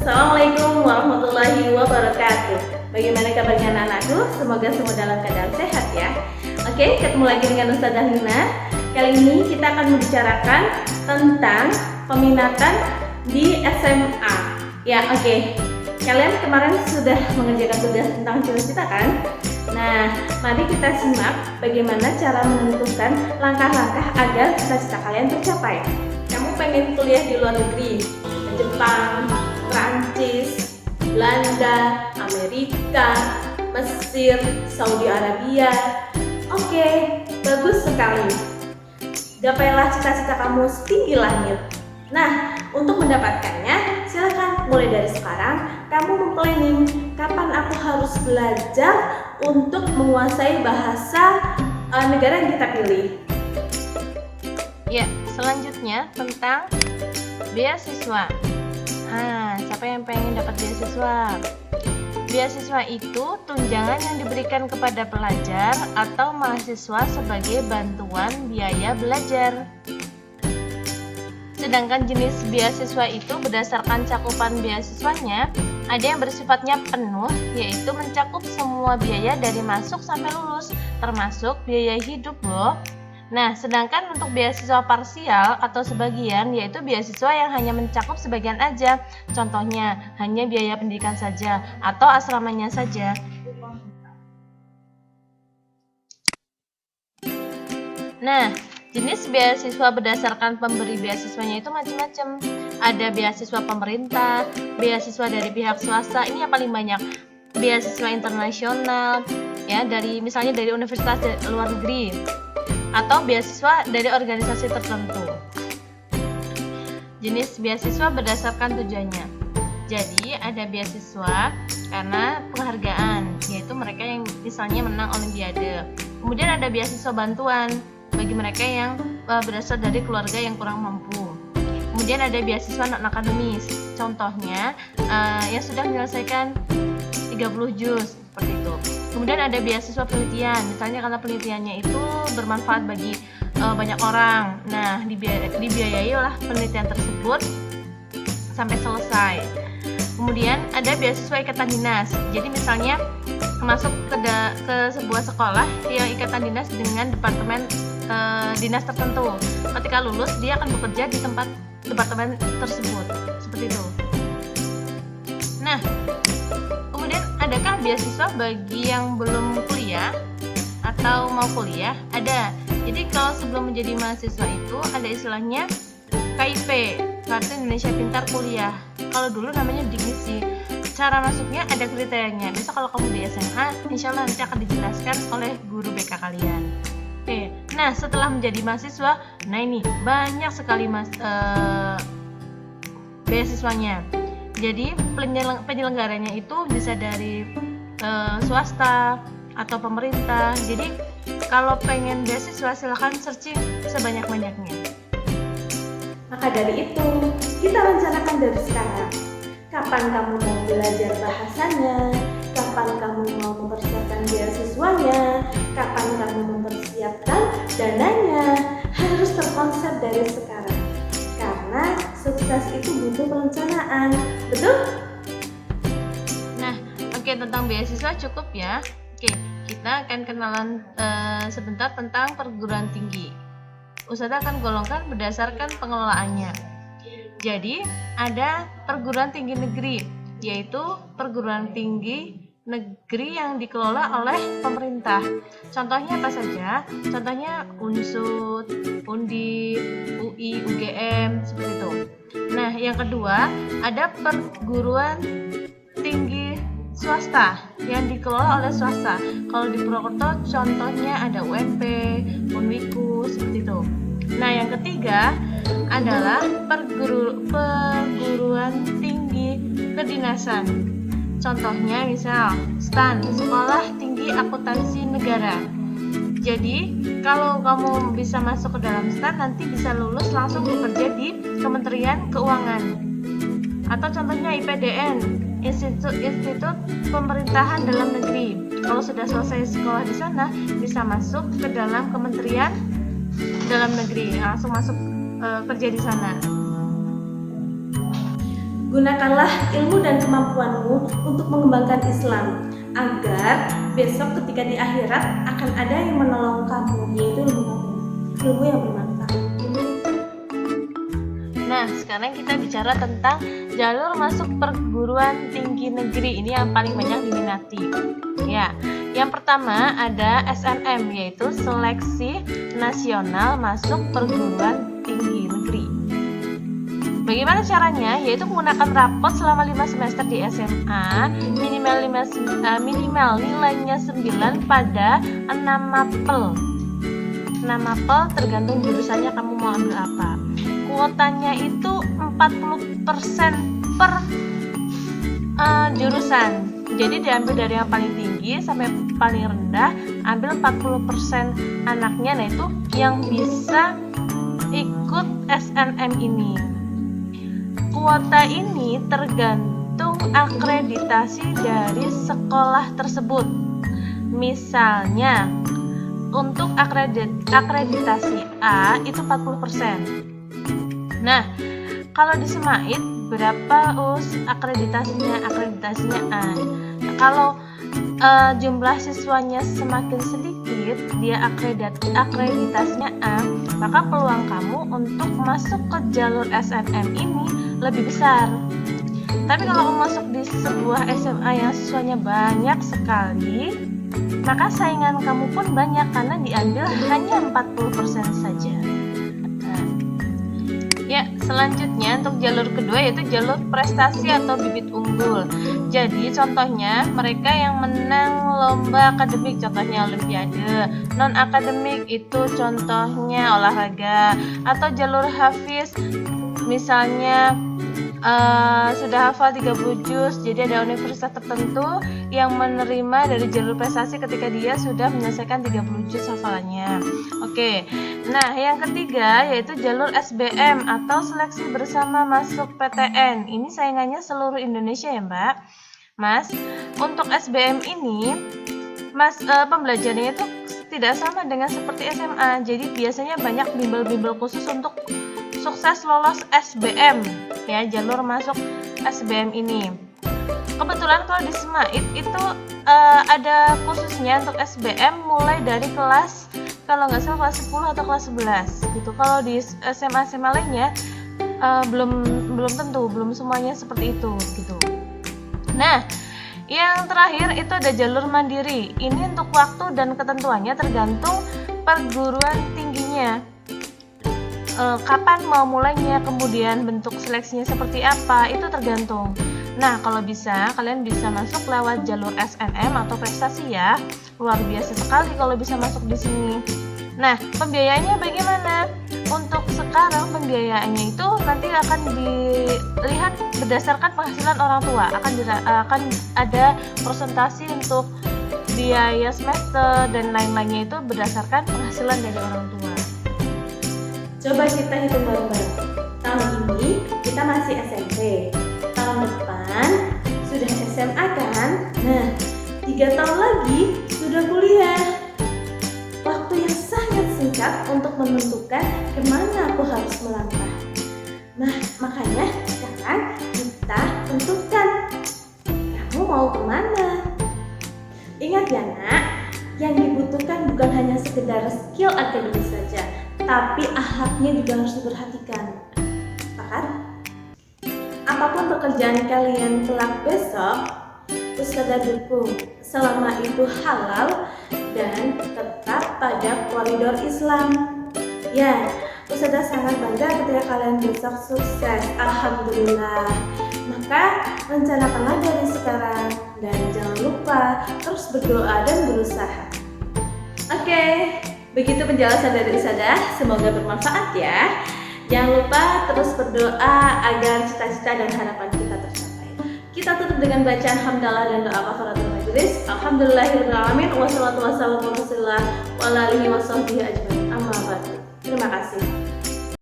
Assalamualaikum warahmatullahi wabarakatuh. Bagaimana kabarnya anak-anakku? Semoga semua dalam keadaan sehat ya. Oke, ketemu lagi dengan Ustazah Nina. Kali ini kita akan membicarakan tentang peminatan di SMA. Ya, oke. Kalian kemarin sudah mengerjakan tugas tentang cita-cita kan? Nah, mari kita simak bagaimana cara menentukan langkah-langkah agar cita-cita kalian tercapai. Kamu pengen kuliah di luar negeri, ke Jepang, Prancis, Belanda, Amerika, Mesir, Saudi Arabia. Oke, bagus sekali. Gapailah cita-cita kamu setinggi langit. Nah, untuk mendapatkannya, silakan mulai dari sekarang kamu memplanning kapan aku harus belajar untuk menguasai bahasa negara yang kita pilih. Ya, selanjutnya tentang beasiswa. Siapa yang pengen dapat beasiswa? Beasiswa itu tunjangan yang diberikan kepada pelajar atau mahasiswa sebagai bantuan biaya belajar. Sedangkan jenis beasiswa itu berdasarkan cakupan beasiswanya, ada yang bersifatnya penuh, yaitu mencakup semua biaya dari masuk sampai lulus, termasuk biaya hidup loh. Nah, sedangkan untuk beasiswa parsial atau sebagian, yaitu beasiswa yang hanya mencakup sebagian aja. Contohnya, hanya biaya pendidikan saja atau asramanya saja. Nah, jenis beasiswa berdasarkan pemberi beasiswanya itu macam-macam. Ada beasiswa pemerintah, beasiswa dari pihak swasta, ini yang paling banyak. Beasiswa internasional, ya misalnya dari universitas luar negeri, atau beasiswa dari organisasi tertentu. Jenis beasiswa berdasarkan tujuannya. Jadi ada beasiswa karena penghargaan, yaitu mereka yang misalnya menang olimpiade. Kemudian ada beasiswa bantuan bagi mereka yang berasal dari keluarga yang kurang mampu. Kemudian ada beasiswa non-akademis, contohnya yang sudah menyelesaikan 30 juz seperti itu. Kemudian ada beasiswa penelitian, misalnya karena penelitiannya itu bermanfaat bagi banyak orang. Nah, dibiayai oleh penelitian tersebut sampai selesai. Kemudian ada beasiswa ikatan dinas. Jadi misalnya masuk ke sebuah sekolah yang ikatan dinas dengan departemen dinas tertentu. Ketika lulus dia akan bekerja di tempat departemen tersebut. Seperti itu. Nah, kemudian adakah beasiswa bagi yang belum kuliah atau mau kuliah? Ada. Jadi kalau sebelum menjadi mahasiswa itu ada istilahnya KIP, Kartu Indonesia Pintar Kuliah. Kalau dulu namanya Dignisi. Cara masuknya ada kriterianya. Besok kalau kamu di SMA, insya Allah nanti akan dijelaskan oleh guru BK kalian. Oke. Nah, setelah menjadi mahasiswa, nah ini banyak sekali beasiswanya. Jadi penyelenggaranya itu bisa dari swasta atau pemerintah. Jadi kalau pengen beasiswa silahkan searching sebanyak-banyaknya. Maka dari itu, kita rencanakan dari sekarang. Kapan kamu mau belajar bahasanya, kapan kamu mau mempersiapkan beasiswanya, kapan kamu mempersiapkan dananya, harus terkonsep dari sekarang. Karena sukses itu butuh perencanaan, betul? Nah, oke, tentang beasiswa cukup ya. Oke, kita akan kenalan sebentar tentang perguruan tinggi. Ustazah akan golongkan berdasarkan pengelolaannya. Jadi, ada perguruan tinggi negeri, yaitu perguruan tinggi negeri yang dikelola oleh pemerintah. Contohnya apa saja? Contohnya Unsud, Undip, UI, UGM, seperti itu. Nah, yang kedua, ada perguruan tinggi swasta yang dikelola oleh swasta. Kalau di Purwokerto contohnya ada UNP, Unwiku, seperti itu. Nah, yang ketiga adalah perguruan tinggi kedinasan. Contohnya misal STAN, Sekolah Tinggi Akuntansi Negara. Jadi, kalau kamu bisa masuk ke dalam STAN, nanti bisa lulus langsung bekerja di Kementerian Keuangan. Atau contohnya IPDN, Institut Pemerintahan Dalam Negeri. Kalau sudah selesai sekolah di sana, bisa masuk ke dalam Kementerian Dalam Negeri, langsung masuk kerja di sana. Gunakanlah ilmu dan kemampuanmu untuk mengembangkan Islam, agar besok ketika di akhirat akan ada yang menolong kamu, yaitu ilmu yang bermanfaat. Nah, sekarang kita bicara tentang jalur masuk perguruan tinggi negeri. Ini yang paling banyak diminati. Ya, yang pertama ada SNM, yaitu Seleksi Nasional Masuk Perguruan Tinggi Negeri. Bagaimana caranya? Yaitu menggunakan rapot selama 5 semester di SMA, minimal nilainya 9 pada 6 mapel. 6 mapel tergantung jurusannya kamu mau ambil apa. Kuotanya itu 40% per jurusan. Jadi diambil dari yang paling tinggi sampai paling rendah, ambil 40% anaknya, nah itu yang bisa ikut SNM ini. Kuota ini tergantung akreditasi dari sekolah tersebut. Misalnya, untuk akreditasi A itu 40%. Nah, kalau di SEMAIT berapa akreditasinya? Akreditasinya A. Nah, kalau jumlah siswanya semakin sedikit, dia akreditasinya A, maka peluang kamu untuk masuk ke jalur SNM ini lebih besar. Tapi kalau kamu masuk di sebuah SMA yang siswanya banyak sekali, maka saingan kamu pun banyak karena diambil hanya 40% saja. Ya, selanjutnya untuk jalur kedua yaitu jalur prestasi atau bibit unggul. Jadi contohnya mereka yang menang lomba akademik, contohnya olimpiade. Non akademik itu contohnya olahraga. Atau jalur hafiz, misalnya sudah hafal 30 juz. Jadi ada universitas tertentu yang menerima dari jalur prestasi ketika dia sudah menyelesaikan 30 juz hafalannya. Oke. Nah, yang ketiga yaitu jalur SBM atau seleksi bersama masuk PTN. Ini saingannya seluruh Indonesia ya, Mbak. Mas, untuk SBM ini pembelajarannya itu tidak sama dengan seperti SMA. Jadi biasanya banyak bimbel-bimbel khusus untuk sukses lolos SBM, ya, jalur masuk SBM ini. Kebetulan kalau di SEMAIT itu ada khususnya untuk SBM mulai dari kelas, kalau nggak salah kelas 10 atau kelas 11 gitu. Kalau di SMA lainnya belum tentu, belum semuanya seperti itu gitu. Nah, yang terakhir itu ada jalur mandiri. Ini untuk waktu dan ketentuannya tergantung perguruan tingginya. Kapan mau mulainya, kemudian bentuk seleksinya seperti apa, itu tergantung. Nah, kalau bisa, kalian bisa masuk lewat jalur SNM atau prestasi ya. Luar biasa sekali kalau bisa masuk di sini. Nah, pembiayaannya bagaimana? Untuk sekarang pembiayaannya itu nanti akan dilihat berdasarkan penghasilan orang tua. Akan ada persentase untuk biaya semester dan lain-lainnya itu berdasarkan penghasilan dari orang tua. Coba kita hitung bareng-bareng. Tahun ini kita masih SMP. Tahun depan sudah SMA kan? Nah, 3 tahun lagi sudah kuliah. Waktu yang sangat singkat untuk menentukan kemana aku harus melangkah. Nah, makanya sekarang kita tentukan kamu mau kemana. Ingat ya nak, yang dibutuhkan bukan hanya sekedar skill akademis saja, tapi akhlaknya juga harus diperhatikan. Sepakat? Apapun pekerjaan kalian kelak besok, Ustazah dukung selama itu halal dan tetap pada koridor Islam. Ya, Ustazah sangat bangga ketika kalian besok sukses. Alhamdulillah. Maka rencanakanlah dari sekarang dan jangan lupa terus berdoa dan berusaha. Oke. Begitu penjelasan dari Ustazah, semoga bermanfaat ya. Jangan lupa terus berdoa agar cita-cita dan harapan kita tercapai. Kita tutup dengan bacaan hamdalah dan doa kafaratul majelis. Alhamdulillahirabbil alamin wassalatu wassalamu ala rasulillah wa alihi washabbihi ajmain. Amma ba'du. Terima kasih.